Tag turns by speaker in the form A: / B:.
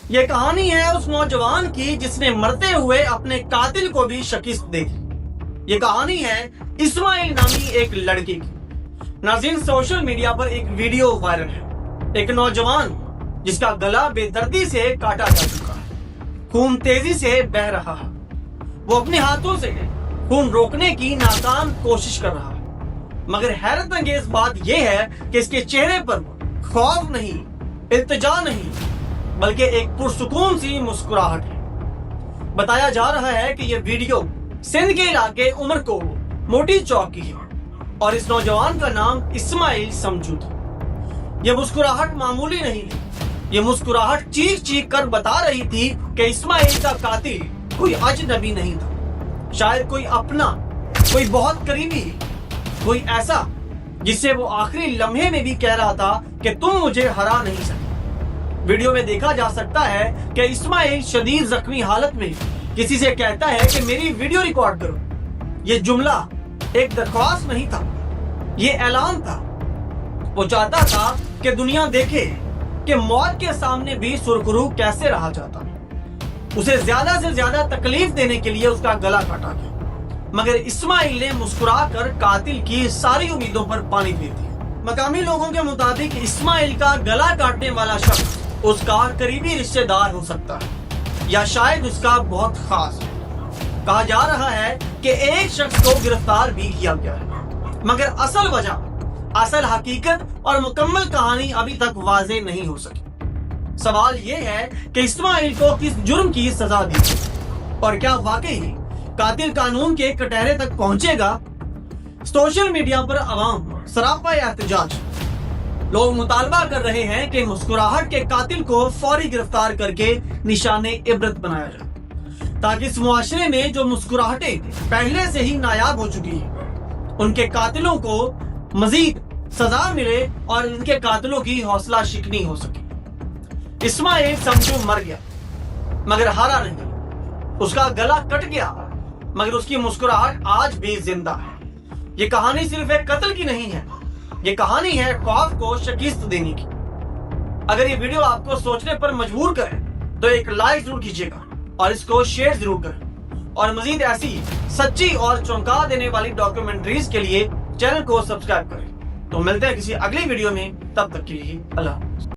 A: یہ کہانی ہے اس نوجوان کی جس نے مرتے ہوئے اپنے قاتل کو بھی شکست دے دی۔ یہ کہانی ہے اسماعیل نامی ایک لڑکے کی۔ ناظرین، سوشل میڈیا پر ایک ویڈیو وائرل ہے۔ ایک نوجوان جس کا گلا بے دردی سے کاٹا جا چکا ہے، خون تیزی سے بہ رہا ہے۔ وہ اپنے ہاتھوں سے خون روکنے کی ناکام کوشش کر رہا ہے، مگر حیرت انگیز بات یہ ہے کہ اس کے چہرے پر خوف نہیں، التجا نہیں، بلکہ ایک پرسکون سی مسکراہٹ ہے۔ بتایا جا رہا ہے کہ یہ ویڈیو سندھ کے علاقے عمر کو موٹی چوک کی ہے اور اس نوجوان کا نام اسماعیل سمجھو تھا۔ یہ مسکراہٹ معمولی نہیں ہے، یہ مسکراہٹ چیخ چیخ کر بتا رہی تھی کہ اسماعیل کا قاتل کوئی اجنبی نہیں تھا، شاید کوئی اپنا، کوئی بہت قریبی، کوئی ایسا جس سے وہ آخری لمحے میں بھی کہہ رہا تھا کہ تم مجھے ہرا نہیں سکتے۔ ویڈیو میں دیکھا جا سکتا ہے کہ اسماعیل شدید زخمی حالت میں کسی سے کہتا ہے کہ میری ویڈیو ریکارڈ کرو۔ یہ جملہ ایک درخواست نہیں تھا، یہ اعلان تھا۔ وہ چاہتا تھا کہ دنیا دیکھے کہ موت کے سامنے بھی سرخرو کیسے رہا جاتا۔ اسے زیادہ سے زیادہ تکلیف دینے کے لیے اس کا گلا کاٹا گیا، مگر اسماعیل نے مسکرا کر قاتل کی ساری امیدوں پر پانی پھیر دیا۔ مقامی لوگوں کے مطابق اسماعیل کا گلا کاٹنے والا شخص اس کا قریبی رشتہ دار ہو سکتا ہے یا شاید اس کا بہت خاص۔ کہا جا رہا ہے کہ ایک شخص کو گرفتار بھی کیا گیا ہے، مگر اصل وجہ، اصل حقیقت اور مکمل کہانی ابھی تک واضح نہیں ہو سکی۔ سوال یہ ہے کہ اسماعیل کو کس جرم کی سزا دی اور کیا واقعی قاتل قانون کے کٹہرے تک پہنچے گا؟ سوشل میڈیا پر عوام سراپا احتجاج، لوگ مطالبہ کر رہے ہیں کہ مسکراہٹ کے قاتل کو فوری گرفتار کر کے نشان عبرت بنایا جائے، تاکہ اس معاشرے میں جو مسکراہٹیں پہلے سے ہی نایاب ہو چکی ہیں، ان کے قاتلوں کو مزید سزا ملے اور ان کے قاتلوں کی حوصلہ شکنی ہو سکے۔ اسماعیل سمجھو مر گیا مگر ہارا نہیں، اس کا گلا کٹ گیا مگر اس کی مسکراہٹ آج بھی زندہ ہے۔ یہ کہانی صرف ایک قتل کی نہیں ہے، یہ کہانی ہے خوف کو شکست دینے کی۔ اگر یہ ویڈیو آپ کو سوچنے پر مجبور کرے تو ایک لائک ضرور کیجیے گا اور اس کو شیئر ضرور کریں، اور مزید ایسی سچی اور چونکا دینے والی ڈاکیومنٹریز کے لیے چینل کو سبسکرائب کریں۔ تو ملتے ہیں کسی اگلی ویڈیو میں، تب تک کے لیے اللہ حافظ۔